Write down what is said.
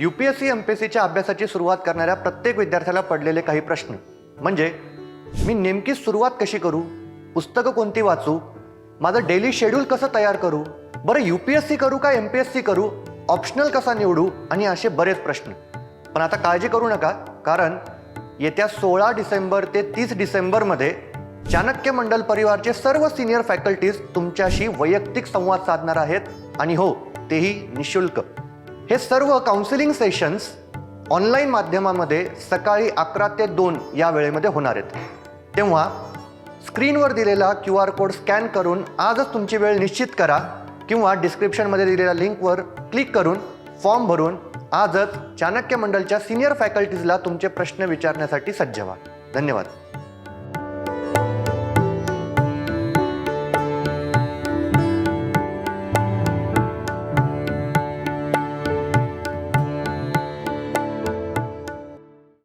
UPSC MPSCच्या अभ्यासाची सुरुवात करणाऱ्या प्रत्येक विद्यार्थ्याला पडलेले काही प्रश्न म्हणजे मी नेमकी सुरुवात कशी करू, पुस्तकं कोणती वाचू, माझं डेली शेड्यूल कसं तयार करू, बरं UPSC करू का MPSC करू, ऑप्शनल कसा निवडू आणि असे बरेच प्रश्न. पण आता काळजी करू नका, कारण येत्या 16 डिसेंबर ते 30 डिसेंबरमध्ये चाणक्य मंडल परिवारचे सर्व सिनियर फॅकल्टीज तुमच्याशी वैयक्तिक संवाद साधणार आहेत आणि हो, तेही निशुल्क. हे सर्व काउन्सिलिंग सेशन्स ऑनलाईन माध्यमामध्ये सकाळी 11 ते 2 या वेळेमध्ये होणार आहेत. तेव्हा स्क्रीनवर दिलेला QR कोड स्कॅन करून आजच तुमची वेळ निश्चित करा किंवा डिस्क्रिप्शनमध्ये दिलेल्या लिंकवर क्लिक करून फॉर्म भरून आजच चाणक्य मंडलच्या सिनियर फॅकल्टीजला तुमचे प्रश्न विचारण्यासाठी सज्ज व्हा. धन्यवाद.